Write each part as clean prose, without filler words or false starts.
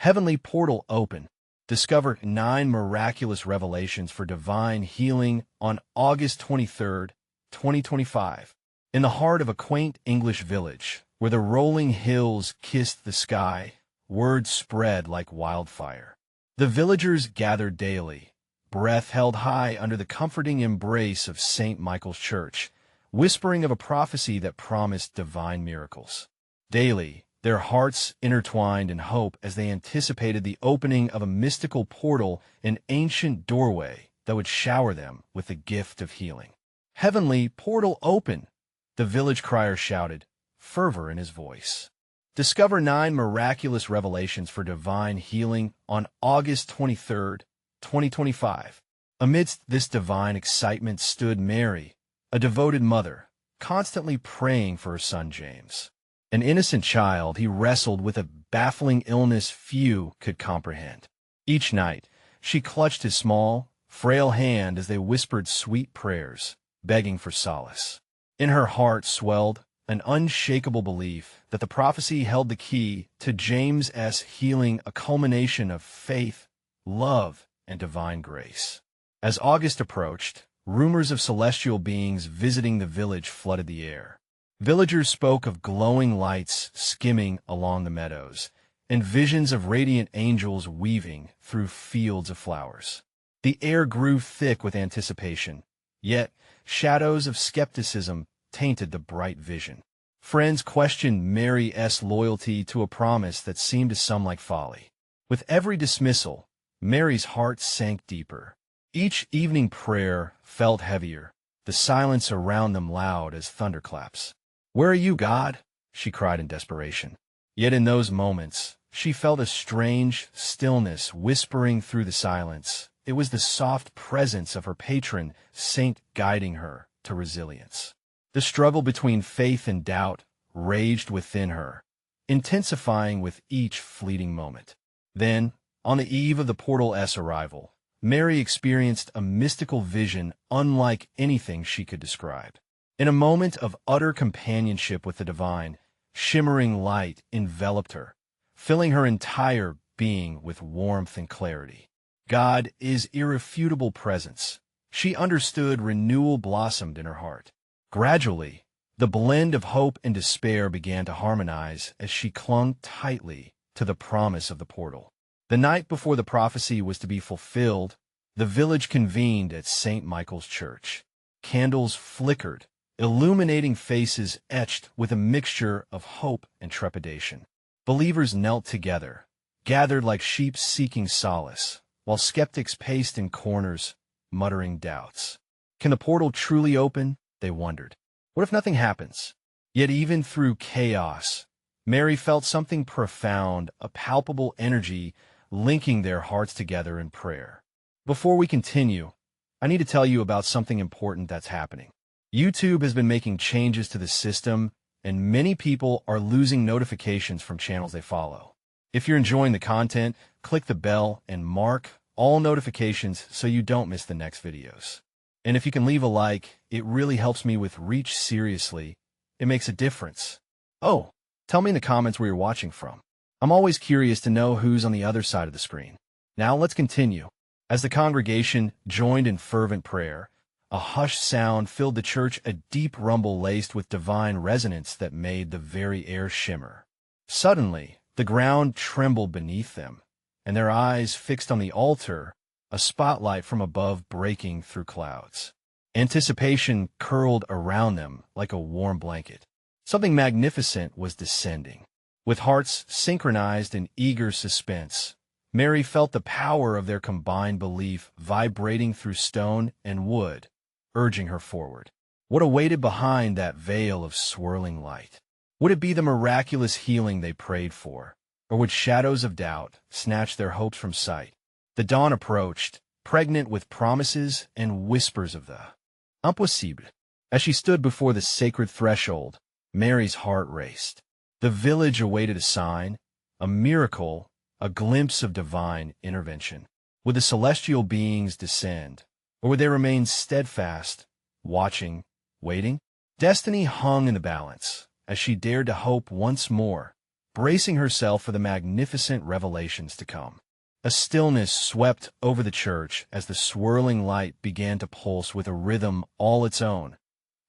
Heavenly portal open. Discover 9 miraculous revelations for divine healing on August 23rd, 2025. In the heart of a quaint English village, where the rolling hills kissed the sky, word spread like wildfire. The villagers gathered daily, breath held high under the comforting embrace of St. Michael's Church, whispering of a prophecy that promised divine miracles. Daily, their hearts intertwined in hope as they anticipated the opening of a mystical portal, an ancient doorway that would shower them with the gift of healing. Heavenly portal open, the village crier shouted, fervor in his voice. Discover 9 miraculous revelations for divine healing on August 23rd, 2025. Amidst this divine excitement stood Mary, a devoted mother, constantly praying for her son James. An innocent child, he wrestled with a baffling illness few could comprehend. Each night, she clutched his small, frail hand as they whispered sweet prayers, begging for solace. In her heart swelled an unshakable belief that the prophecy held the key to James's healing, a culmination of faith, love, and divine grace. As August approached, rumors of celestial beings visiting the village flooded the air. Villagers spoke of glowing lights skimming along the meadows, and visions of radiant angels weaving through fields of flowers. The air grew thick with anticipation, yet shadows of skepticism tainted the bright vision. Friends questioned Mary's loyalty to a promise that seemed to some like folly. With every dismissal, Mary's heart sank deeper. Each evening prayer felt heavier, the silence around them loud as thunderclaps. "Where are you, God?" she cried in desperation. Yet in those moments, she felt a strange stillness whispering through the silence. It was the soft presence of her patron saint guiding her to resilience. The struggle between faith and doubt raged within her, intensifying with each fleeting moment. Then, on the eve of the portal's arrival, Mary experienced a mystical vision unlike anything she could describe. In a moment of utter companionship with the divine, shimmering light enveloped her, filling her entire being with warmth and clarity. God is irrefutable presence. She understood renewal blossomed in her heart. Gradually, the blend of hope and despair began to harmonize as she clung tightly to the promise of the portal. The night before the prophecy was to be fulfilled, the village convened at St. Michael's Church. Candles flickered, illuminating faces etched with a mixture of hope and trepidation. Believers knelt together, gathered like sheep seeking solace, while skeptics paced in corners, muttering doubts. Can the portal truly open? They wondered. What if nothing happens? Yet even through chaos, Mary felt something profound, a palpable energy linking their hearts together in prayer. Before we continue, I need to tell you about something important that's happening. YouTube has been making changes to the system, and many people are losing notifications from channels they follow. If you're enjoying the content, click the bell and mark all notifications so you don't miss the next videos. And if you can leave a like, it really helps me with reach. Seriously, it makes a difference. Oh, tell me in the comments where you're watching from. I'm always curious to know who's on the other side of the screen. Now let's continue. As the congregation joined in fervent prayer, a hushed sound filled the church, a deep rumble laced with divine resonance that made the very air shimmer. Suddenly, the ground trembled beneath them, and their eyes fixed on the altar, a spotlight from above breaking through clouds. Anticipation curled around them like a warm blanket. Something magnificent was descending. With hearts synchronized in eager suspense, Mary felt the power of their combined belief vibrating through stone and wood, urging her forward. What awaited behind that veil of swirling light? Would it be the miraculous healing they prayed for, or would shadows of doubt snatch their hopes from sight? The dawn approached, pregnant with promises and whispers of the impossible. As she stood before the sacred threshold, Mary's heart raced. The village awaited a sign, a miracle, a glimpse of divine intervention. Would the celestial beings descend, or would they remain steadfast, watching, waiting? Destiny hung in the balance, as she dared to hope once more, bracing herself for the magnificent revelations to come. A stillness swept over the church as the swirling light began to pulse with a rhythm all its own,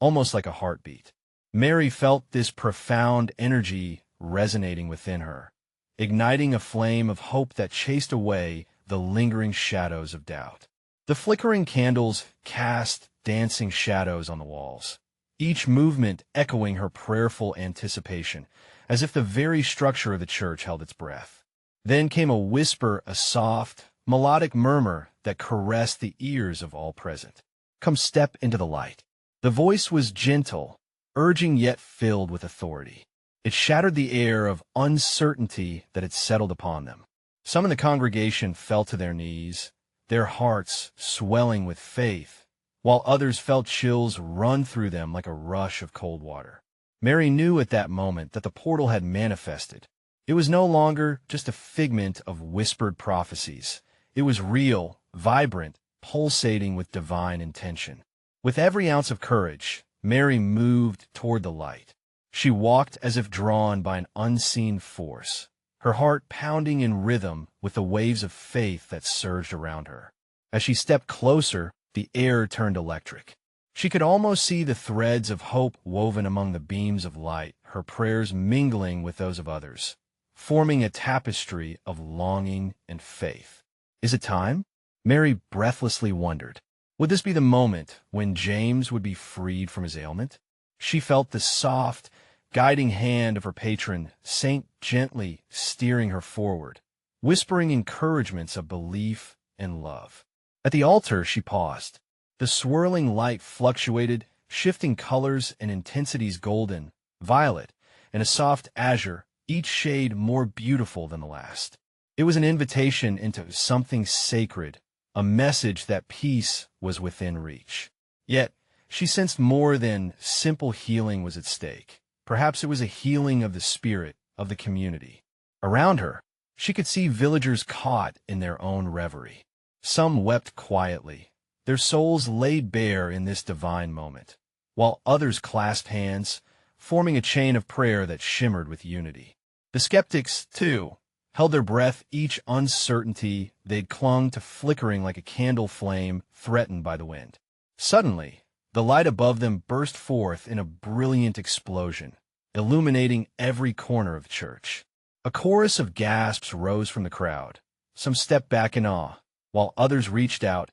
almost like a heartbeat. Mary felt this profound energy resonating within her, igniting a flame of hope that chased away the lingering shadows of doubt. The flickering candles cast dancing shadows on the walls, each movement echoing her prayerful anticipation, as if the very structure of the church held its breath. Then came a whisper, a soft, melodic murmur that caressed the ears of all present. "Come step into the light." The voice was gentle, urging yet filled with authority. It shattered the air of uncertainty that had settled upon them. Some in the congregation fell to their knees, their hearts swelling with faith, while others felt chills run through them like a rush of cold water. Mary knew at that moment that the portal had manifested. It was no longer just a figment of whispered prophecies. It was real, vibrant, pulsating with divine intention. With every ounce of courage, Mary moved toward the light. She walked as if drawn by an unseen force, her heart pounding in rhythm with the waves of faith that surged around her. As she stepped closer, the air turned electric. She could almost see the threads of hope woven among the beams of light, her prayers mingling with those of others, forming a tapestry of longing and faith. Is it time? Mary breathlessly wondered. Would this be the moment when James would be freed from his ailment? She felt the soft, guiding hand of her patron saint gently steering her forward, whispering encouragements of belief and love. At the altar, she paused. The swirling light fluctuated, shifting colors and intensities: golden, violet, and a soft azure, each shade more beautiful than the last. It was an invitation into something sacred, a message that peace was within reach. Yet, she sensed more than simple healing was at stake. Perhaps it was a healing of the spirit of the community. Around her, she could see villagers caught in their own reverie. Some wept quietly, their souls laid bare in this divine moment, while others clasped hands, forming a chain of prayer that shimmered with unity. The skeptics, too, held their breath, each uncertainty they'd clung to flickering like a candle flame threatened by the wind. Suddenly, the light above them burst forth in a brilliant explosion, illuminating every corner of the church. A chorus of gasps rose from the crowd. Some stepped back in awe, while others reached out,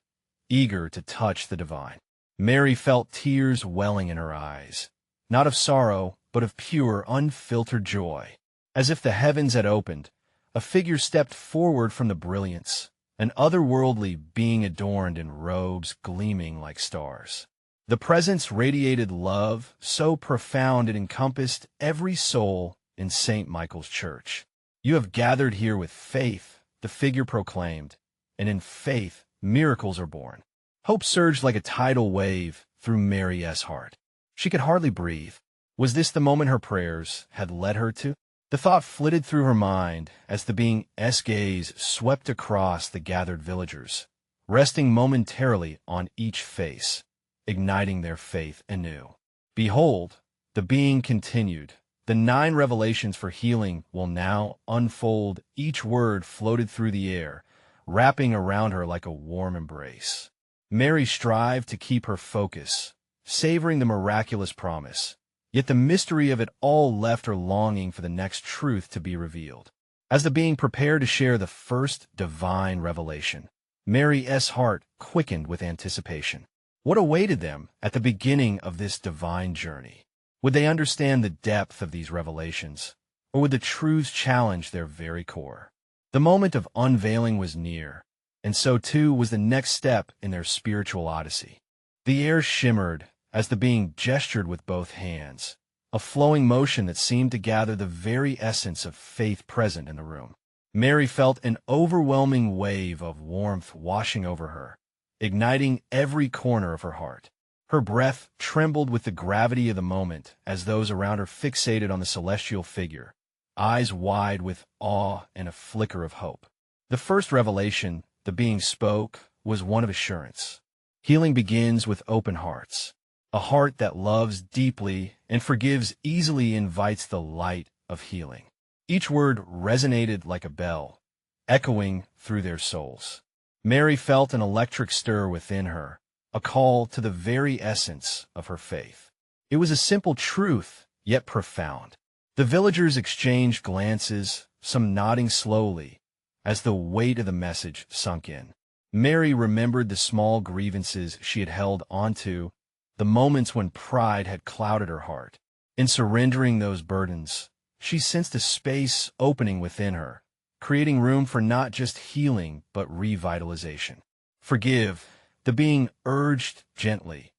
eager to touch the divine. Mary felt tears welling in her eyes, not of sorrow, but of pure, unfiltered joy. As if the heavens had opened, a figure stepped forward from the brilliance, an otherworldly being adorned in robes gleaming like stars. The presence radiated love, so profound it encompassed every soul in St. Michael's Church. "You have gathered here with faith," the figure proclaimed, "and in faith, miracles are born." Hope surged like a tidal wave through Mary's heart. She could hardly breathe. Was this the moment her prayers had led her to? The thought flitted through her mind as the being's gaze swept across the gathered villagers, resting momentarily on each face, igniting their faith anew. "Behold," the being continued, "the 9 revelations for healing will now unfold." Each word floated through the air, wrapping around her like a warm embrace. Mary strived to keep her focus, savoring the miraculous promise. Yet the mystery of it all left her longing for the next truth to be revealed. As the being prepared to share the first divine revelation, Mary's heart quickened with anticipation. What awaited them at the beginning of this divine journey? Would they understand the depth of these revelations, or would the truths challenge their very core? The moment of unveiling was near, and so too was the next step in their spiritual odyssey. The air shimmered as the being gestured with both hands, a flowing motion that seemed to gather the very essence of faith present in the room. Mary felt an overwhelming wave of warmth washing over her, igniting every corner of her heart. Her breath trembled with the gravity of the moment as those around her fixated on the celestial figure, eyes wide with awe and a flicker of hope. The first revelation the being spoke was one of assurance. Healing begins with open hearts. A heart that loves deeply and forgives easily invites the light of healing. Each word resonated like a bell, echoing through their souls. Mary felt an electric stir within her, a call to the very essence of her faith. It was a simple truth, yet profound. The villagers exchanged glances, some nodding slowly, as the weight of the message sunk in. Mary remembered the small grievances she had held onto, the moments when pride had clouded her heart. In surrendering those burdens, she sensed a space opening within her, creating room for not just healing but revitalization. Forgive, the being urged gently,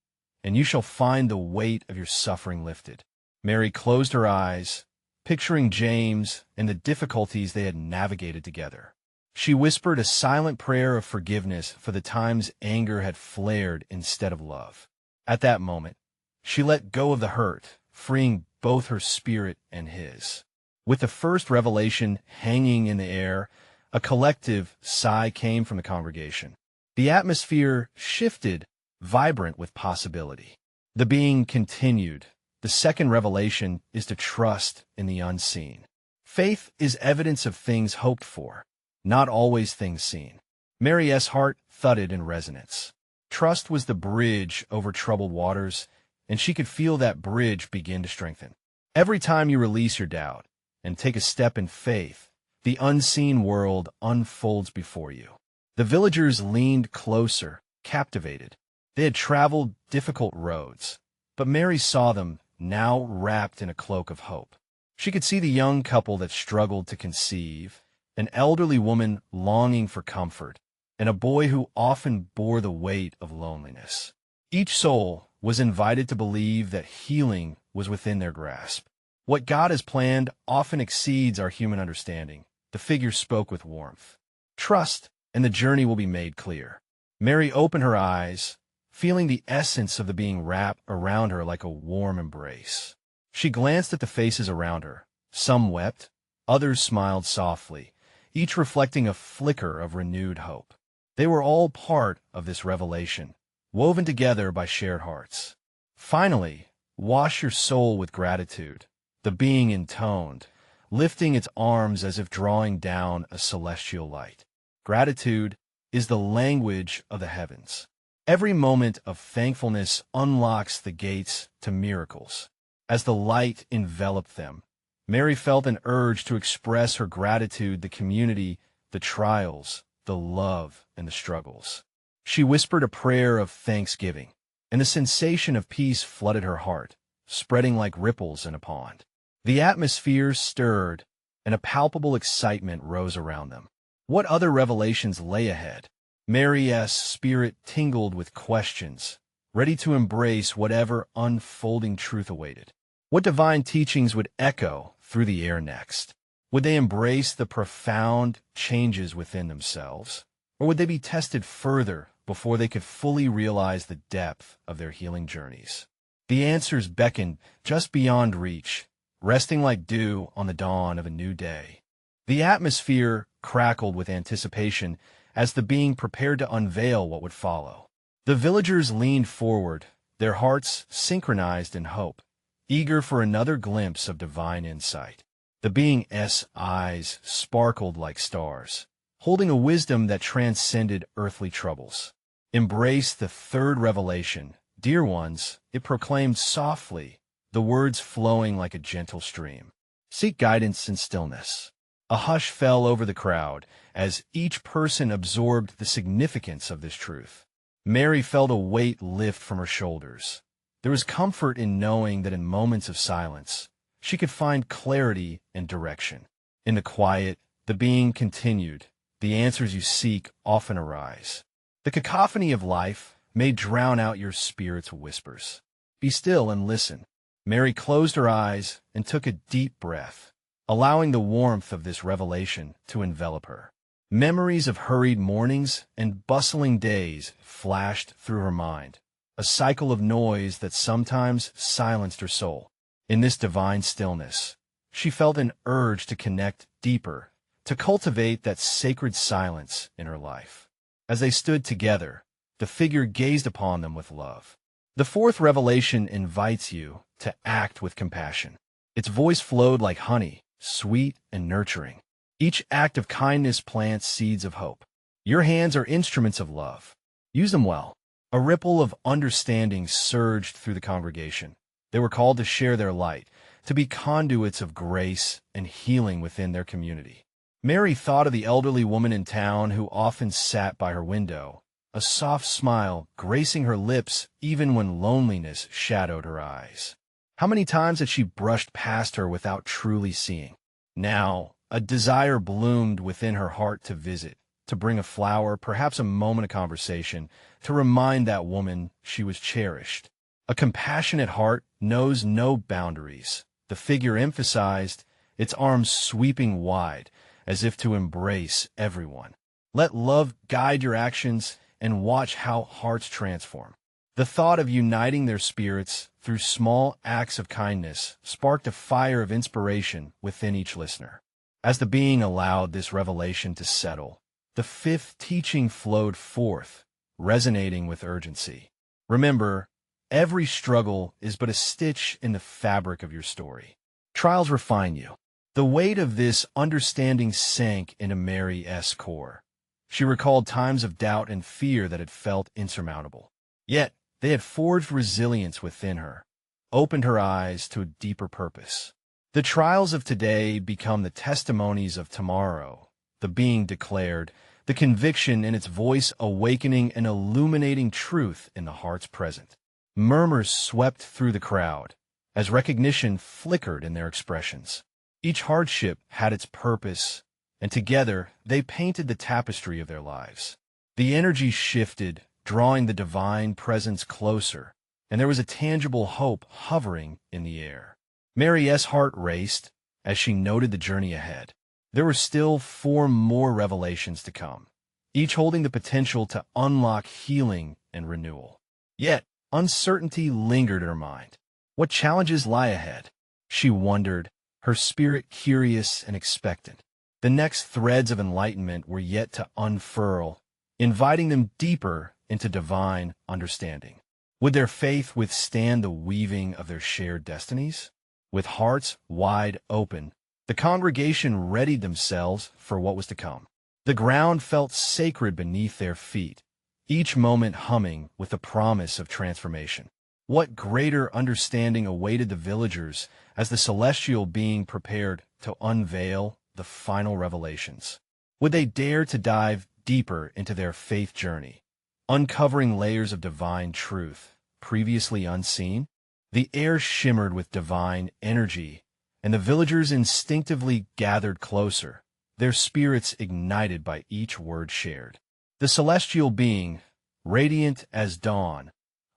and you shall find the weight of your suffering lifted. Mary closed her eyes, picturing James and the difficulties they had navigated together. She whispered a silent prayer of forgiveness for the times anger had flared instead of love. At that moment, she let go of the hurt, freeing both her spirit and his. With the first revelation hanging in the air, a collective sigh came from the congregation. The atmosphere shifted, vibrant with possibility. The being continued. The second revelation is to trust in the unseen. Faith is evidence of things hoped for, not always things seen. Mary's heart thudded in resonance. Trust was the bridge over troubled waters, and she could feel that bridge begin to strengthen. Every time you release your doubt and take a step in faith, the unseen world unfolds before you. The villagers leaned closer, captivated. They had traveled difficult roads, but Mary saw them now wrapped in a cloak of hope. She could see the young couple that struggled to conceive, an elderly woman longing for comfort, and a boy who often bore the weight of loneliness. Each soul was invited to believe that healing was within their grasp. What God has planned often exceeds our human understanding. The figure spoke with warmth. Trust, and the journey will be made clear. Mary opened her eyes, feeling the essence of the being wrapped around her like a warm embrace. She glanced at the faces around her. Some wept, others smiled softly, each reflecting a flicker of renewed hope. They were all part of this revelation, woven together by shared hearts. Finally, wash your soul with gratitude, the being intoned, lifting its arms as if drawing down a celestial light. Gratitude is the language of the heavens. Every moment of thankfulness unlocks the gates to miracles. As the light enveloped them, Mary felt an urge to express her gratitude, the community, the trials, the love, and the struggles. She whispered a prayer of thanksgiving, and the sensation of peace flooded her heart, spreading like ripples in a pond. The atmosphere stirred, and a palpable excitement rose around them. What other revelations lay ahead? Mary's spirit tingled with questions, ready to embrace whatever unfolding truth awaited. What divine teachings would echo through the air next? Would they embrace the profound changes within themselves, or would they be tested further before they could fully realize the depth of their healing journeys? The answers beckoned just beyond reach, resting like dew on the dawn of a new day. The atmosphere crackled with anticipation as the being prepared to unveil what would follow. The villagers leaned forward, their hearts synchronized in hope, eager for another glimpse of divine insight. The being's eyes sparkled like stars, holding a wisdom that transcended earthly troubles. Embrace the third revelation, dear ones, it proclaimed softly, the words flowing like a gentle stream. Seek guidance in stillness. A hush fell over the crowd as each person absorbed the significance of this truth. Mary felt a weight lift from her shoulders. There was comfort in knowing that in moments of silence, she could find clarity and direction. In the quiet, the being continued, the answers you seek often arise. The cacophony of life may drown out your spirit's whispers. Be still and listen. Mary closed her eyes and took a deep breath, allowing the warmth of this revelation to envelop her. Memories of hurried mornings and bustling days flashed through her mind, a cycle of noise that sometimes silenced her soul. In this divine stillness, she felt an urge to connect deeper, to cultivate that sacred silence in her life. As they stood together, the figure gazed upon them with love. The fourth revelation invites you to act with compassion. Its voice flowed like honey, sweet, and nurturing. Each act of kindness plants seeds of hope. Your hands are instruments of love. Use them well. A ripple of understanding surged through the congregation. They were called to share their light, to be conduits of grace and healing within their community. Mary thought of the elderly woman in town who often sat by her window, a soft smile gracing her lips even when loneliness shadowed her eyes. How many times had she brushed past her without truly seeing? Now, a desire bloomed within her heart to visit, to bring a flower, perhaps a moment of conversation, to remind that woman she was cherished. A compassionate heart knows no boundaries. The figure emphasized, its arms sweeping wide, as if to embrace everyone. Let love guide your actions and watch how hearts transform. The thought of uniting their spirits through small acts of kindness sparked a fire of inspiration within each listener. As the being allowed this revelation to settle, the fifth teaching flowed forth, resonating with urgency. Remember, every struggle is but a stitch in the fabric of your story. Trials refine you. The weight of this understanding sank into Mary's core. She recalled times of doubt and fear that had felt insurmountable. Yet, they had forged resilience within her, opened her eyes to a deeper purpose. The trials of today become the testimonies of tomorrow, the being declared, the conviction in its voice awakening and illuminating truth in the hearts present. Murmurs swept through the crowd, as recognition flickered in their expressions. Each hardship had its purpose, and together they painted the tapestry of their lives. The energy shifted, drawing the divine presence closer, and there was a tangible hope hovering in the air. Mary's heart raced as she noted the journey ahead. There were still 4 more revelations to come, each holding the potential to unlock healing and renewal. Yet, uncertainty lingered in her mind. What challenges lie ahead? She wondered, her spirit curious and expectant. The next threads of enlightenment were yet to unfurl, inviting them deeper into divine understanding. Would their faith withstand the weaving of their shared destinies? With hearts wide open, the congregation readied themselves for what was to come. The ground felt sacred beneath their feet, each moment humming with the promise of transformation. What greater understanding awaited the villagers as the celestial being prepared to unveil the final revelations? Would they dare to dive deeper into their faith journey, uncovering layers of divine truth previously unseen? The air shimmered with divine energy, and the villagers instinctively gathered closer, their spirits ignited by each word shared. The celestial being, radiant as dawn,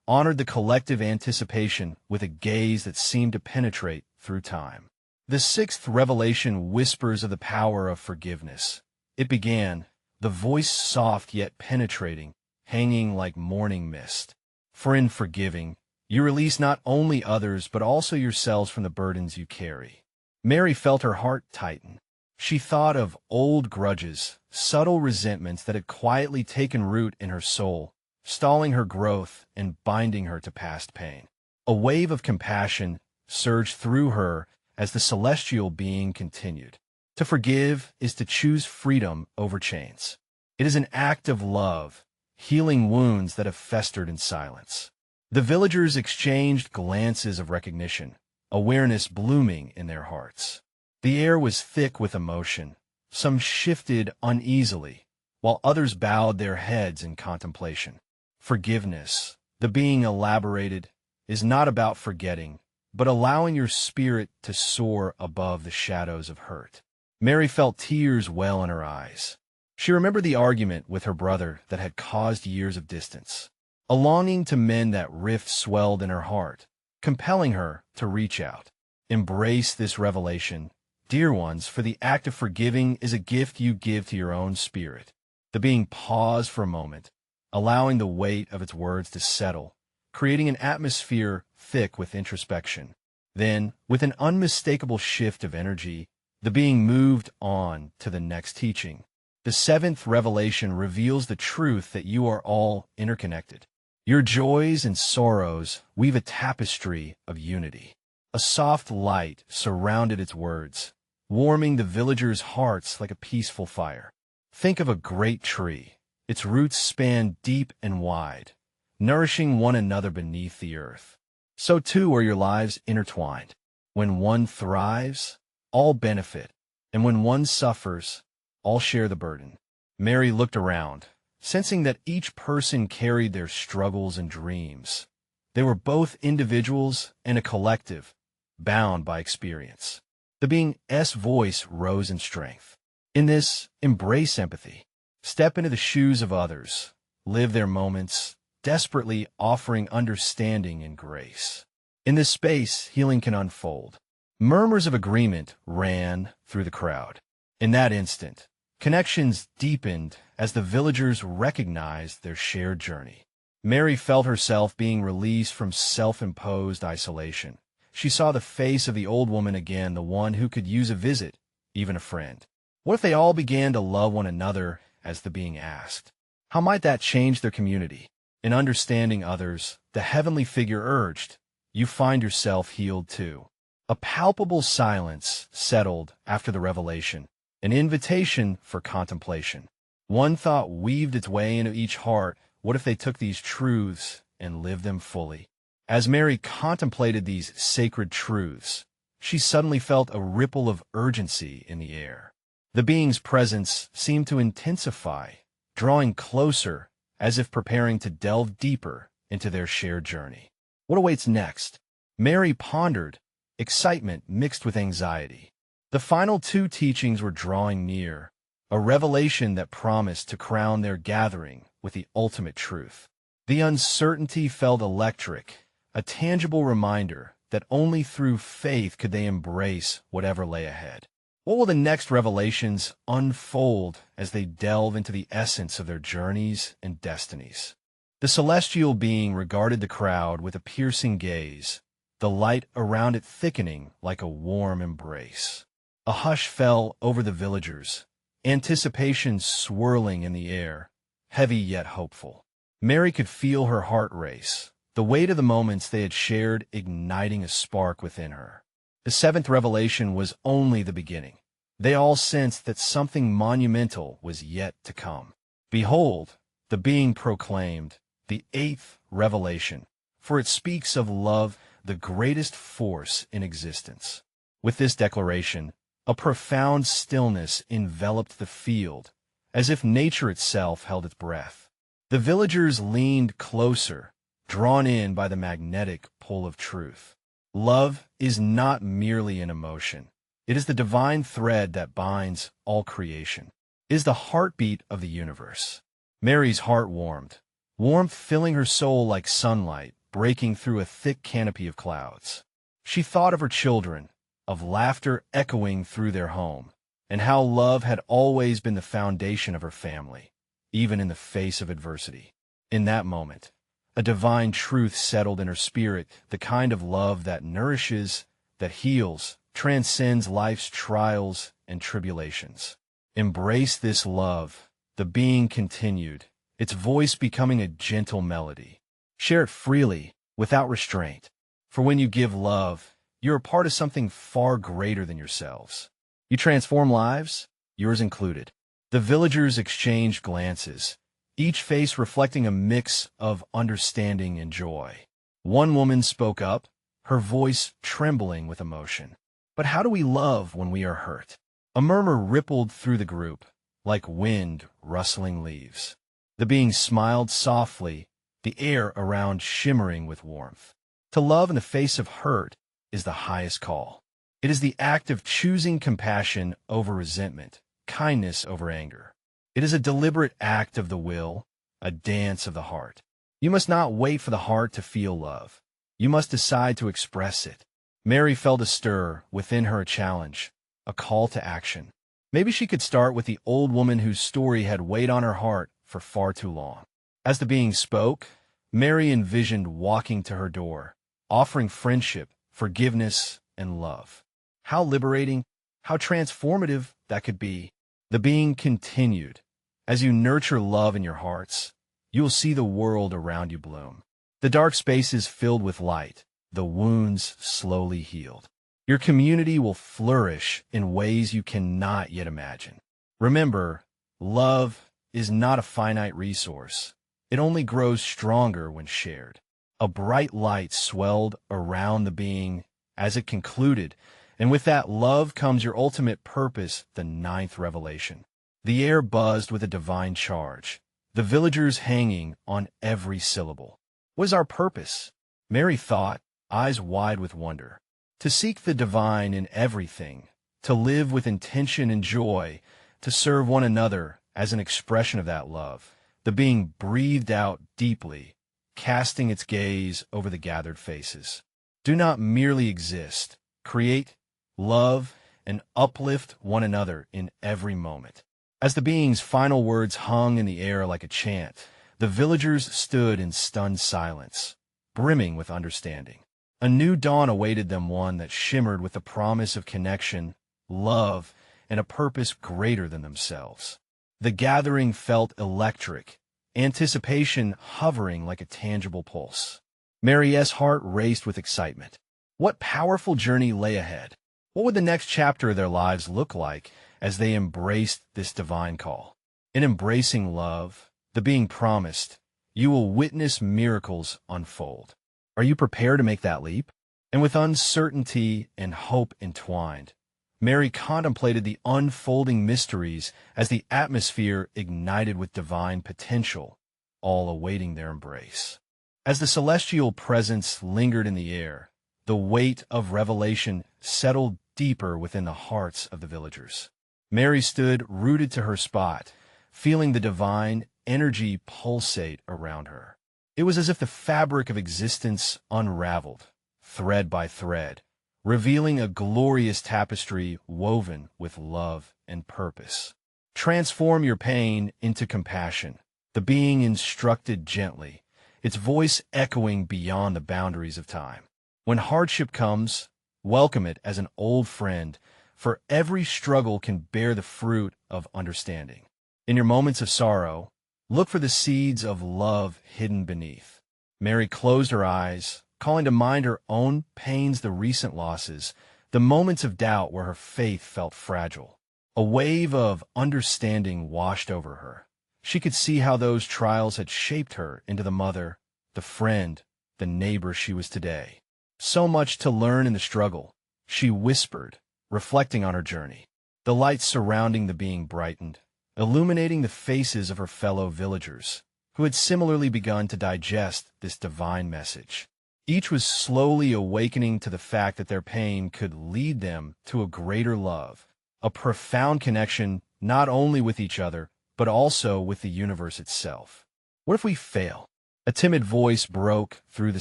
honored the collective anticipation with a gaze that seemed to penetrate through time. The 6th revelation whispers of the power of forgiveness. It began, the voice soft yet penetrating, hanging like morning mist. For in forgiving, you release not only others but also yourselves from the burdens you carry. Mary felt her heart tighten. She thought of old grudges, subtle resentments that had quietly taken root in her soul, stalling her growth and binding her to past pain. A wave of compassion surged through her as the celestial being continued. To forgive is to choose freedom over chains. It is an act of love, healing wounds that have festered in silence. The villagers exchanged glances of recognition, awareness blooming in their hearts. The air was thick with emotion. Some shifted uneasily, while others bowed their heads in contemplation. Forgiveness, the being elaborated, is not about forgetting, but allowing your spirit to soar above the shadows of hurt. Mary felt tears well in her eyes. She remembered the argument with her brother that had caused years of distance. A longing to mend that rift swelled in her heart, compelling her to reach out. Embrace this revelation, dear ones, for the act of forgiving is a gift you give to your own spirit. The being paused for a moment, allowing the weight of its words to settle, creating an atmosphere thick with introspection. Then, with an unmistakable shift of energy, the being moved on to the next teaching. The 7th revelation reveals the truth that you are all interconnected. Your joys and sorrows weave a tapestry of unity. A soft light surrounded its words, warming the villagers' hearts like a peaceful fire. Think of a great tree. Its roots span deep and wide, nourishing one another beneath the earth. So too are your lives intertwined. When one thrives, all benefit, and when one suffers, all share the burden. Mary looked around, sensing that each person carried their struggles and dreams. They were both individuals and a collective, bound by experience. The being's voice rose in strength. In this, embrace empathy. Step into the shoes of others. Live their moments, desperately offering understanding and grace. In this space, healing can unfold. Murmurs of agreement ran through the crowd. In that instant, connections deepened as the villagers recognized their shared journey. Mary felt herself being released from self-imposed isolation. She saw the face of the old woman again, the one who could use a visit, even a friend. What if they all began to love one another, as the being asked? How might that change their community? In understanding others, the heavenly figure urged, you find yourself healed too. A palpable silence settled after the revelation, an invitation for contemplation. One thought weaved its way into each heart: what if they took these truths and lived them fully? As Mary contemplated these sacred truths, she suddenly felt a ripple of urgency in the air. The being's presence seemed to intensify, drawing closer, as if preparing to delve deeper into their shared journey. What awaits next? Mary pondered, excitement mixed with anxiety. The final two teachings were drawing near, a revelation that promised to crown their gathering with the ultimate truth. The uncertainty felt electric, a tangible reminder that only through faith could they embrace whatever lay ahead. What will the next revelations unfold as they delve into the essence of their journeys and destinies? The celestial being regarded the crowd with a piercing gaze, the light around it thickening like a warm embrace. A hush fell over the villagers, anticipation swirling in the air, heavy yet hopeful. Mary could feel her heart race, the weight of the moments they had shared igniting a spark within her. The seventh revelation was only the beginning. They all sensed that something monumental was yet to come. Behold, the being proclaimed, the eighth revelation, for it speaks of love, the greatest force in existence. With this declaration, a profound stillness enveloped the field, as if nature itself held its breath. The villagers leaned closer, drawn in by the magnetic pull of truth. Love is not merely an emotion. It is the divine thread that binds all creation. It is the heartbeat of the universe. Mary's heart warmed, warmth filling her soul like sunlight breaking through a thick canopy of clouds. She thought of her children, of laughter echoing through their home, and how love had always been the foundation of her family, even in the face of adversity. In that moment, a divine truth settled in her spirit, the kind of love that nourishes, that heals, transcends life's trials and tribulations. Embrace this love, the being continued, its voice becoming a gentle melody. Share it freely, without restraint. For when you give love, you're a part of something far greater than yourselves. You transform lives, yours included. The villagers exchanged glances, each face reflecting a mix of understanding and joy. One woman spoke up, her voice trembling with emotion. But how do we love when we are hurt? A murmur rippled through the group, like wind rustling leaves. The being smiled softly, the air around shimmering with warmth. To love in the face of hurt is the highest call. It is the act of choosing compassion over resentment, kindness over anger. It is a deliberate act of the will, a dance of the heart. You must not wait for the heart to feel love. You must decide to express it. Mary felt a stir within her, a challenge, a call to action. Maybe she could start with the old woman whose story had weighed on her heart for far too long. As the being spoke, Mary envisioned walking to her door, offering friendship, forgiveness, and love. How liberating, how transformative that could be. The being continued. As you nurture love in your hearts, you will see the world around you bloom. The dark spaces filled with light, the wounds slowly healed. Your community will flourish in ways you cannot yet imagine. Remember, love is not a finite resource. It only grows stronger when shared. A bright light swelled around the being as it concluded, and with that love comes your ultimate purpose, the ninth revelation. The air buzzed with a divine charge, the villagers hanging on every syllable. What is our purpose? Mary thought, eyes wide with wonder. To seek the divine in everything, to live with intention and joy, to serve one another as an expression of that love. The being breathed out deeply, casting its gaze over the gathered faces. Do not merely exist. Create, love, and uplift one another in every moment. As the being's final words hung in the air like a chant, the villagers stood in stunned silence, brimming with understanding. A new dawn awaited them, one that shimmered with the promise of connection, love, and a purpose greater than themselves. The gathering felt electric, anticipation hovering like a tangible pulse. Mary's heart raced with excitement. What powerful journey lay ahead? What would the next chapter of their lives look like as they embraced this divine call? In embracing love, the being promised, you will witness miracles unfold. Are you prepared to make that leap? And with uncertainty and hope entwined, Mary contemplated the unfolding mysteries as the atmosphere ignited with divine potential, all awaiting their embrace. As the celestial presence lingered in the air, the weight of revelation settled deeper within the hearts of the villagers. Mary stood rooted to her spot, feeling the divine energy pulsate around her. It was as if the fabric of existence unraveled, thread by thread, revealing a glorious tapestry woven with love and purpose. Transform your pain into compassion, the being instructed gently, its voice echoing beyond the boundaries of time. When hardship comes, welcome it as an old friend, for every struggle can bear the fruit of understanding. In your moments of sorrow, look for the seeds of love hidden beneath. Mary closed her eyes, calling to mind her own pains, the recent losses, the moments of doubt where her faith felt fragile. A wave of understanding washed over her. She could see how those trials had shaped her into the mother, the friend, the neighbor she was today. So much to learn in the struggle, she whispered, reflecting on her journey. The light surrounding the being brightened, illuminating the faces of her fellow villagers, who had similarly begun to digest this divine message. Each was slowly awakening to the fact that their pain could lead them to a greater love, a profound connection not only with each other, but also with the universe itself. What if we fail? A timid voice broke through the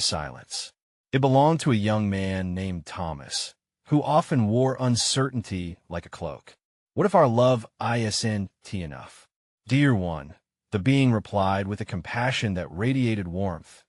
silence. It belonged to a young man named Thomas, who often wore uncertainty like a cloak. What if our love isn't enough? Dear one, the being replied with a compassion that radiated warmth.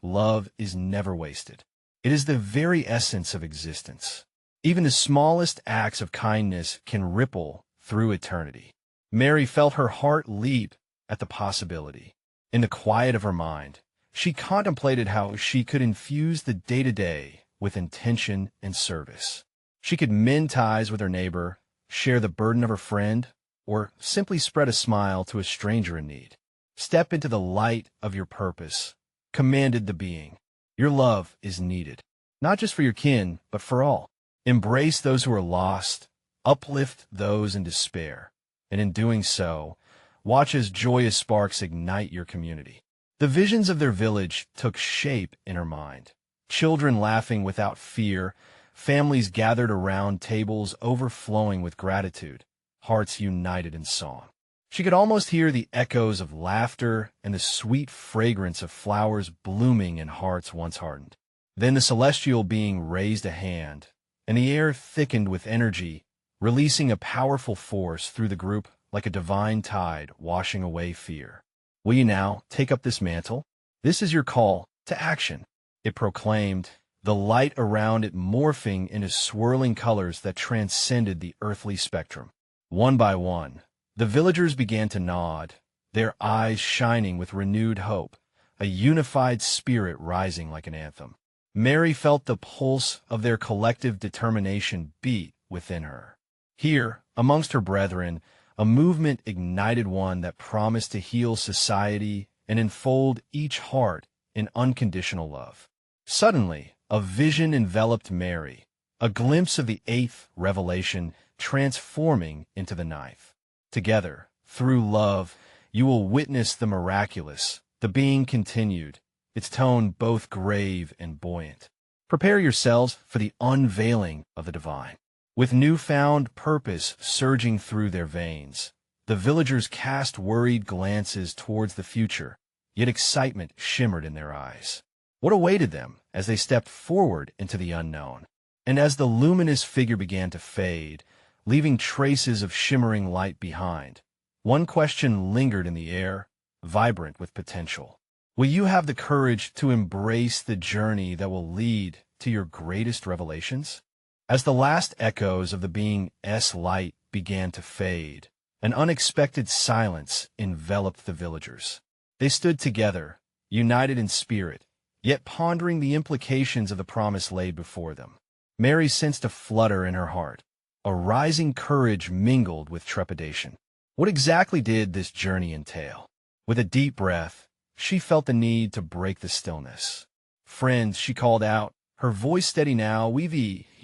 Love is never wasted. It is the very essence of existence. Even the smallest acts of kindness can ripple through eternity. Mary felt her heart leap at the possibility. In the quiet of her mind, she contemplated how she could infuse the day-to-day with intention and service. She could mend ties with her neighbor, share the burden of her friend, or simply spread a smile to a stranger in need. Step into the light of your purpose, commanded the being. Your love is needed, not just for your kin, but for all. Embrace those who are lost, uplift those in despair, and in doing so, watch as joyous sparks ignite your community. The visions of their village took shape in her mind. Children laughing without fear, families gathered around tables overflowing with gratitude, hearts united in song. She could almost hear the echoes of laughter and the sweet fragrance of flowers blooming in hearts once hardened. Then the celestial being raised a hand, and the air thickened with energy, releasing a powerful force through the group like a divine tide washing away fear. Will you now take up this mantle? This is your call to action, it proclaimed, the light around it morphing into swirling colors that transcended the earthly spectrum. One by one, the villagers began to nod, their eyes shining with renewed hope, a unified spirit rising like an anthem. Mary felt the pulse of their collective determination beat within her. Here, amongst her brethren, a movement ignited, one that promised to heal society and enfold each heart in unconditional love. Suddenly, a vision enveloped Mary, a glimpse of the eighth revelation transforming into the ninth. Together, through love, you will witness the miraculous. The being continued, its tone both grave and buoyant. Prepare yourselves for the unveiling of the divine. With newfound purpose surging through their veins, the villagers cast worried glances towards the future, yet excitement shimmered in their eyes. What awaited them as they stepped forward into the unknown? And as the luminous figure began to fade, leaving traces of shimmering light behind, one question lingered in the air, vibrant with potential. Will you have the courage to embrace the journey that will lead to your greatest revelations? As the last echoes of the being's light began to fade, an unexpected silence enveloped the villagers. They stood together, united in spirit, yet pondering the implications of the promise laid before them. Mary sensed a flutter in her heart, a rising courage mingled with trepidation. What exactly did this journey entail? With a deep breath, she felt the need to break the stillness. "Friends," she called out, her voice steady now, "we've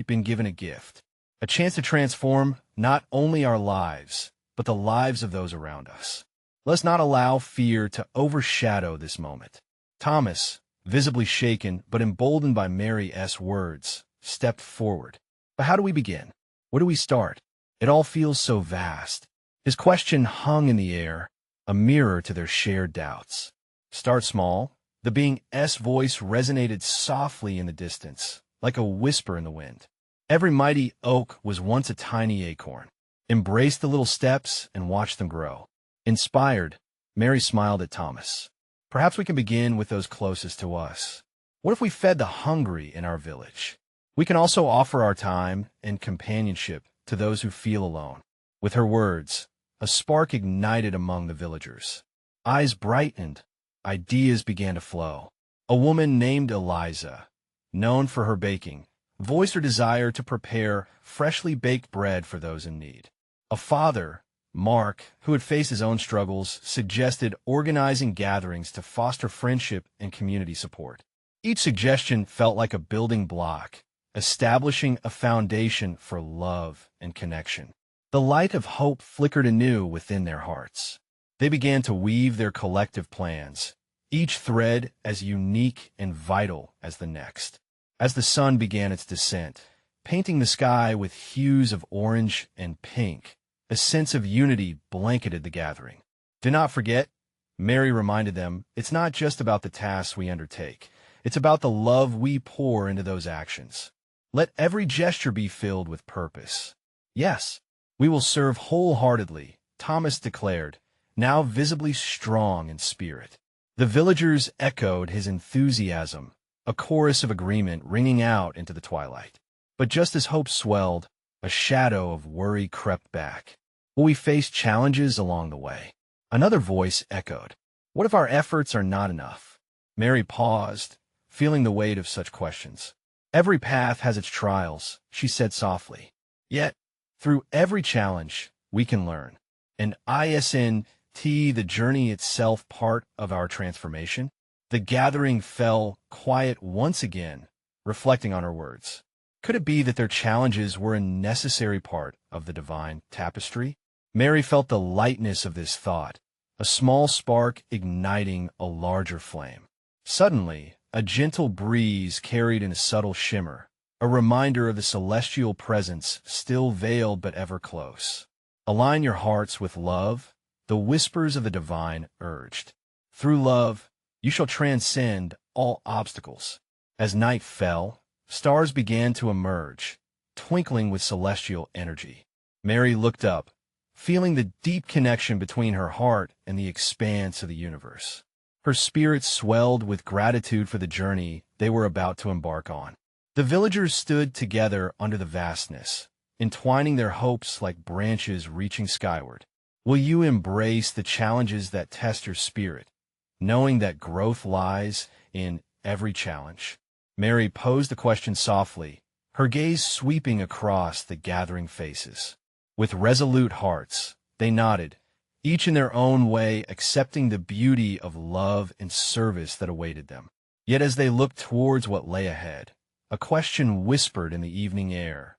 been given a gift, a chance to transform not only our lives, but the lives of those around us. Let's not allow fear to overshadow this moment." Thomas, visibly shaken but emboldened by Mary's words, stepped forward. "But how do we begin? Where do we start? It all feels so vast." His question hung in the air, a mirror to their shared doubts. "Start small." The being's voice resonated softly in the distance, like a whisper in the wind. "Every mighty oak was once a tiny acorn. Embrace the little steps and watch them grow." Inspired, Mary smiled at Thomas. "Perhaps we can begin with those closest to us. What if we fed the hungry in our village? We can also offer our time and companionship to those who feel alone." With her words, a spark ignited among the villagers. Eyes brightened, ideas began to flow. A woman named Eliza, known for her baking, voiced her desire to prepare freshly baked bread for those in need. A father, Mark, who had faced his own struggles, suggested organizing gatherings to foster friendship and community support. Each suggestion felt like a building block, establishing a foundation for love and connection. The light of hope flickered anew within their hearts. They began to weave their collective plans, each thread as unique and vital as the next. As the sun began its descent, painting the sky with hues of orange and pink, a sense of unity blanketed the gathering. "Do not forget," Mary reminded them, "it's not just about the tasks we undertake. It's about the love we pour into those actions. Let every gesture be filled with purpose." "Yes, we will serve wholeheartedly," Thomas declared, now visibly strong in spirit. The villagers echoed his enthusiasm, a chorus of agreement ringing out into the twilight. But just as hope swelled, a shadow of worry crept back. Will we face challenges along the way? Another voice echoed. What if our efforts are not enough? Mary paused, feeling the weight of such questions. "Every path has its trials," she said softly. "Yet, through every challenge, we can learn. And isn't the journey itself part of our transformation?" The gathering fell quiet once again, reflecting on her words. Could it be that their challenges were a necessary part of the divine tapestry? Mary felt the lightness of this thought, a small spark igniting a larger flame. Suddenly, a gentle breeze carried in a subtle shimmer, a reminder of the celestial presence still veiled but ever close. "Align your hearts with love," the whispers of the divine urged. "Through love, you shall transcend all obstacles." As night fell, stars began to emerge, twinkling with celestial energy. Mary looked up, feeling the deep connection between her heart and the expanse of the universe. Her spirit swelled with gratitude for the journey they were about to embark on. The villagers stood together under the vastness, entwining their hopes like branches reaching skyward. Will you embrace the challenges that test your spirit, knowing that growth lies in every challenge? Mary posed the question softly, her gaze sweeping across the gathering faces. With resolute hearts, they nodded, each in their own way accepting the beauty of love and service that awaited them. Yet as they looked towards what lay ahead, a question whispered in the evening air.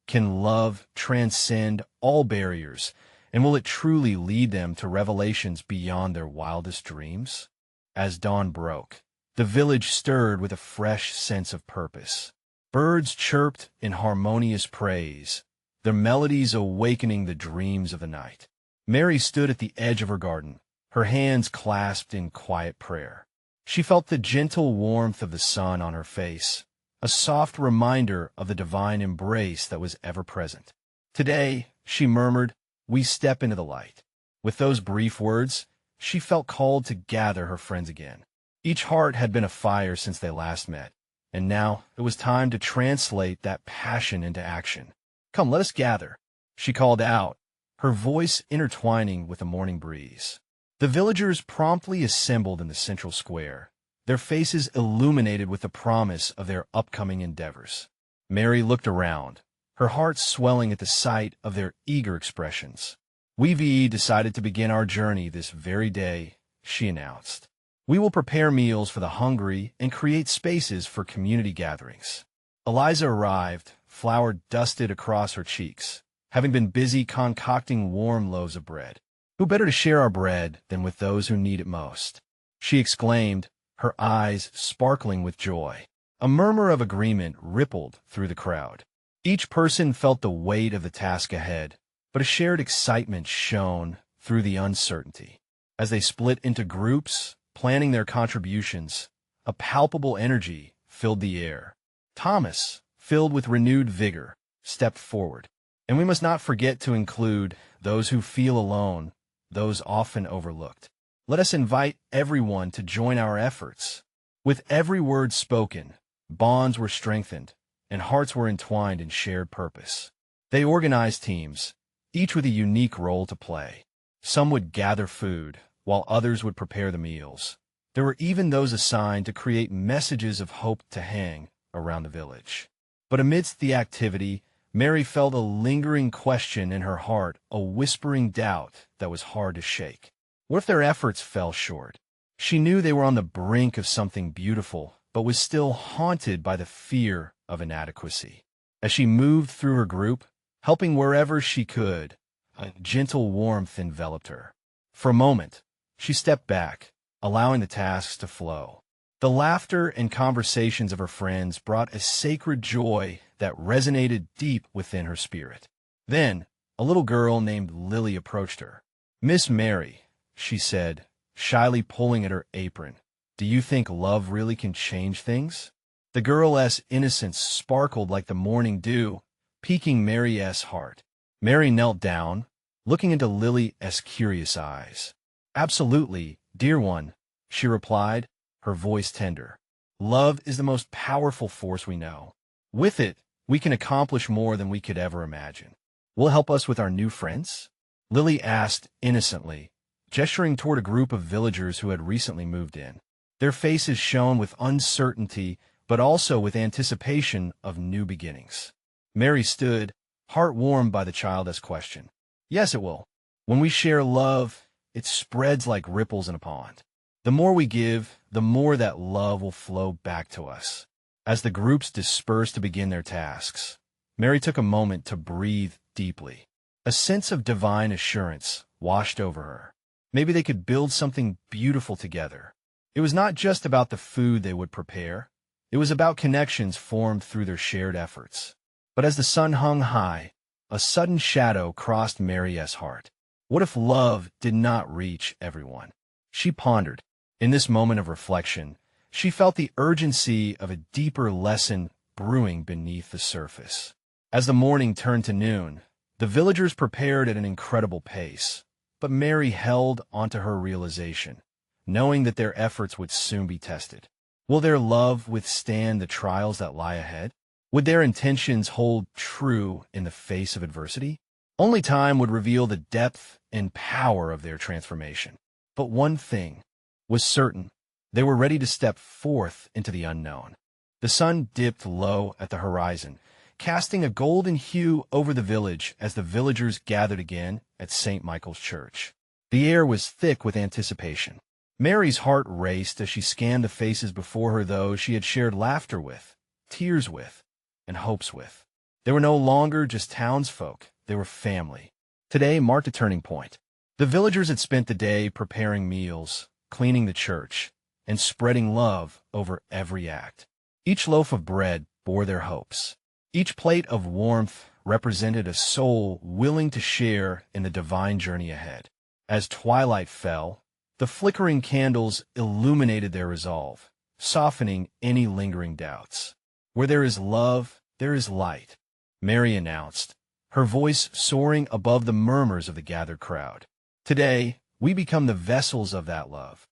Can love transcend all barriers, and will it truly lead them to revelations beyond their wildest dreams? As dawn broke, the village stirred with a fresh sense of purpose. Birds chirped in harmonious praise, their melodies awakening the dreams of the night. Mary stood at the edge of her garden, her hands clasped in quiet prayer. She felt the gentle warmth of the sun on her face, a soft reminder of the divine embrace that was ever present. Today, she murmured, we step into the light. With those brief words, she felt called to gather her friends again. Each heart had been afire since they last met, and now it was time to translate that passion into action. Come, let us gather, she called out, her voice intertwining with the morning breeze. The villagers promptly assembled in the central square, their faces illuminated with the promise of their upcoming endeavors. Mary looked around, her heart swelling at the sight of their eager expressions. We've decided to begin our journey this very day, she announced. We will prepare meals for the hungry and create spaces for community gatherings. Eliza arrived, flour dusted across her cheeks, having been busy concocting warm loaves of bread. Who better to share our bread than with those who need it most? She exclaimed, her eyes sparkling with joy. A murmur of agreement rippled through the crowd. Each person felt the weight of the task ahead, but a shared excitement shone through the uncertainty. As they split into groups, planning their contributions, a palpable energy filled the air. Thomas, filled with renewed vigor, stepped forward. And we must not forget to include those who feel alone, those often overlooked. Let us invite everyone to join our efforts. With every word spoken, bonds were strengthened, and hearts were entwined in shared purpose. They organized teams, each with a unique role to play. Some would gather food, while others would prepare the meals. There were even those assigned to create messages of hope to hang around the village. But amidst the activity, Mary felt a lingering question in her heart, a whispering doubt that was hard to shake. What if their efforts fell short? She knew they were on the brink of something beautiful, but was still haunted by the fear of inadequacy. As she moved through her group, helping wherever she could, a gentle warmth enveloped her. For a moment, she stepped back, allowing the tasks to flow. The laughter and conversations of her friends brought a sacred joy that resonated deep within her spirit. Then, a little girl named Lily approached her. "Miss Mary," she said, shyly pulling at her apron, "do you think love really can change things?" The girl's innocence sparkled like the morning dew, piquing Mary's heart. Mary knelt down, looking into Lily's curious eyes. "Absolutely, dear one," she replied, her voice tender. "Love is the most powerful force we know. With it, we can accomplish more than we could ever imagine. Will it help us with our new friends?" Lily asked innocently, gesturing toward a group of villagers who had recently moved in. Their faces shone with uncertainty, but also with anticipation of new beginnings. Mary stood, heart warmed by the child's question. "Yes, it will. When we share love, it spreads like ripples in a pond. The more we give, the more that love will flow back to us." As the groups dispersed to begin their tasks, Mary took a moment to breathe deeply. A sense of divine assurance washed over her. Maybe they could build something beautiful together. It was not just about the food they would prepare. It was about connections formed through their shared efforts. But as the sun hung high, a sudden shadow crossed Mary's heart. What if love did not reach everyone? She pondered. In this moment of reflection, she felt the urgency of a deeper lesson brewing beneath the surface. As the morning turned to noon, the villagers prepared at an incredible pace, but Mary held onto her realization, knowing that their efforts would soon be tested. Will their love withstand the trials that lie ahead? Would their intentions hold true in the face of adversity? Only time would reveal the depth and power of their transformation. But one thing was certain: they were ready to step forth into the unknown. The sun dipped low at the horizon, casting a golden hue over the village as the villagers gathered again at St. Michael's Church. The air was thick with anticipation. Mary's heart raced as she scanned the faces before her, those she had shared laughter with, tears with, and hopes with. They were no longer just townsfolk, they were family. Today marked a turning point. The villagers had spent the day preparing meals, cleaning the church, and spreading love over every act. Each loaf of bread bore their hopes. Each plate of warmth represented a soul willing to share in the divine journey ahead. As twilight fell, the flickering candles illuminated their resolve, softening any lingering doubts. Where there is love, there is light, Mary announced, her voice soaring above the murmurs of the gathered crowd. Today, we become the vessels of that love.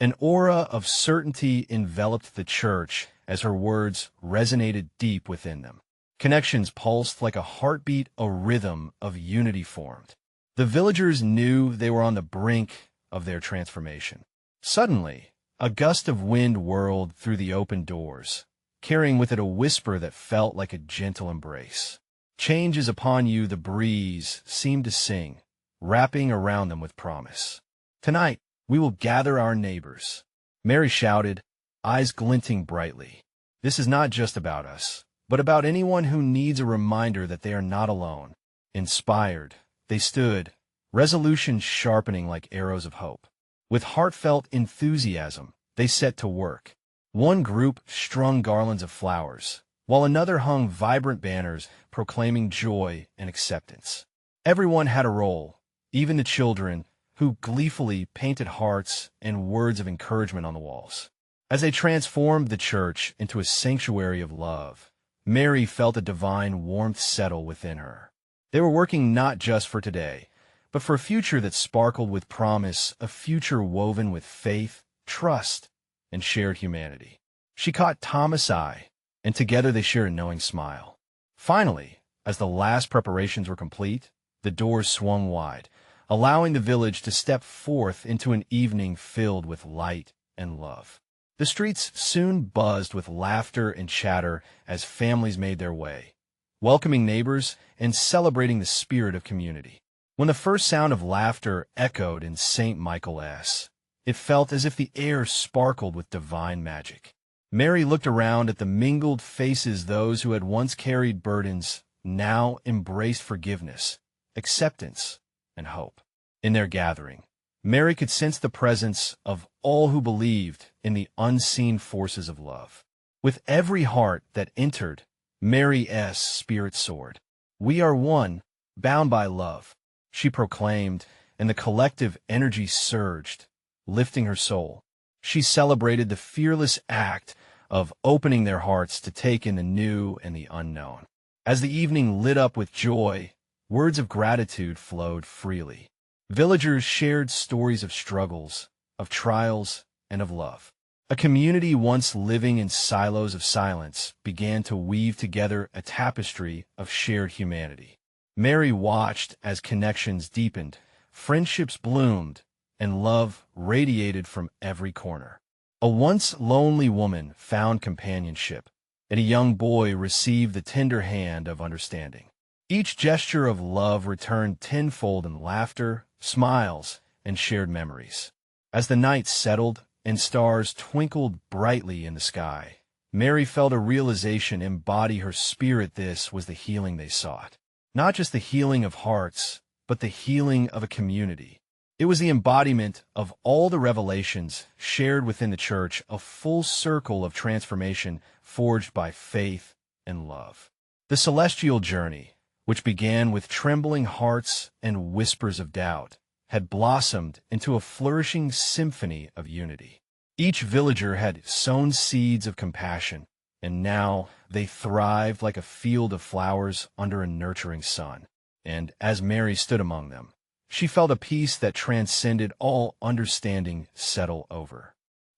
An aura of certainty enveloped the church as her words resonated deep within them. Connections pulsed like a heartbeat, a rhythm of unity formed. The villagers knew they were on the brink of their transformation. Suddenly, a gust of wind whirled through the open doors, carrying with it a whisper that felt like a gentle embrace. Change is upon you, the breeze seemed to sing, wrapping around them with promise. Tonight, we will gather our neighbors, Mary shouted, eyes glinting brightly. This is not just about us, but about anyone who needs a reminder that they are not alone. Inspired, they stood, resolution sharpening like arrows of hope. With heartfelt enthusiasm, they set to work. One group strung garlands of flowers, while another hung vibrant banners proclaiming joy and acceptance. Everyone had a role, even the children, who gleefully painted hearts and words of encouragement on the walls. As they transformed the church into a sanctuary of love, Mary felt a divine warmth settle within her. They were working not just for today, but for a future that sparkled with promise, a future woven with faith, trust, and shared humanity. She caught Thomas' eye, and together they shared a knowing smile. Finally, as the last preparations were complete, the doors swung wide, allowing the village to step forth into an evening filled with light and love. The streets soon buzzed with laughter and chatter as families made their way, welcoming neighbors and celebrating the spirit of community. When the first sound of laughter echoed in St. Michael's, it felt as if the air sparkled with divine magic. Mary looked around at the mingled faces. Those who had once carried burdens now embraced forgiveness, acceptance, and hope. In their gathering, Mary could sense the presence of all who believed in the unseen forces of love. With every heart that entered, Mary's spirit soared. "We are one, bound by love," she proclaimed, and the collective energy surged, lifting her soul. She celebrated the fearless act of opening their hearts to take in the new and the unknown. As the evening lit up with joy, words of gratitude flowed freely. Villagers shared stories of struggles, of trials, and of love. A community once living in silos of silence began to weave together a tapestry of shared humanity. Mary watched as connections deepened, friendships bloomed, and love radiated from every corner. A once lonely woman found companionship, and a young boy received the tender hand of understanding. Each gesture of love returned tenfold in laughter, smiles, and shared memories. As the night settled and stars twinkled brightly in the sky, Mary felt a realization embody her spirit. This was the healing they sought. Not just the healing of hearts, but the healing of a community. It was the embodiment of all the revelations shared within the church, a full circle of transformation forged by faith and love. The celestial journey, which began with trembling hearts and whispers of doubt, had blossomed into a flourishing symphony of unity. Each villager had sown seeds of compassion, and now they thrived like a field of flowers under a nurturing sun. And as Mary stood among them, she felt a peace that transcended all understanding settle over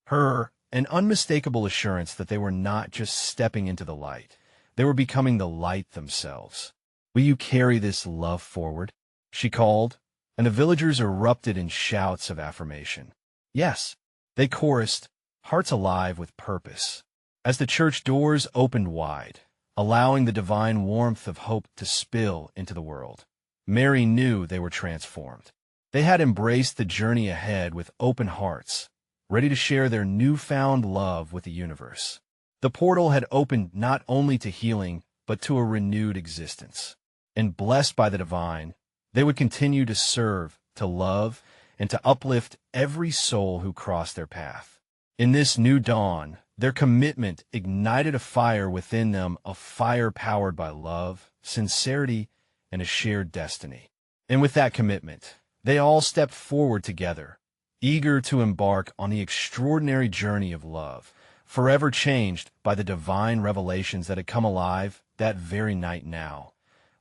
her, an unmistakable assurance that they were not just stepping into the light, they were becoming the light themselves. "Will you carry this love forward?" she called, and the villagers erupted in shouts of affirmation. "Yes," they chorused, hearts alive with purpose. as the church doors opened wide, allowing the divine warmth of hope to spill into the world. Mary knew they were transformed. They had embraced the journey ahead with open hearts, ready to share their newfound love with the universe. The portal had opened not only to healing, but to a renewed existence. And blessed by the divine, they would continue to serve, to love, and to uplift every soul who crossed their path. In this new dawn, their commitment ignited a fire within them, a fire powered by love, sincerity, and a shared destiny. And with that commitment, they all stepped forward together, eager to embark on the extraordinary journey of love, forever changed by the divine revelations that had come alive that very night now.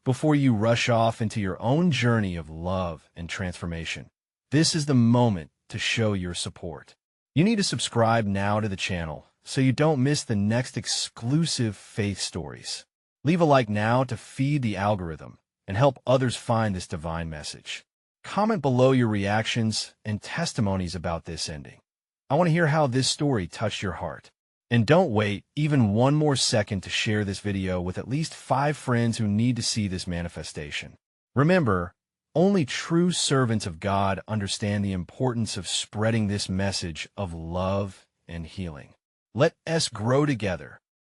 Before you rush off into your own journey of love and transformation, this is the moment to show your support. You need to subscribe now to the channel so you don't miss the next exclusive faith stories. Leave a like now to feed the algorithm and help others find this divine message. Comment below your reactions and testimonies about this ending. I want to hear how this story touched your heart. And don't wait even one more second to share this video with at least 5 friends who need to see this manifestation. Remember, only true servants of God understand the importance of spreading this message of love and healing. Let us grow together,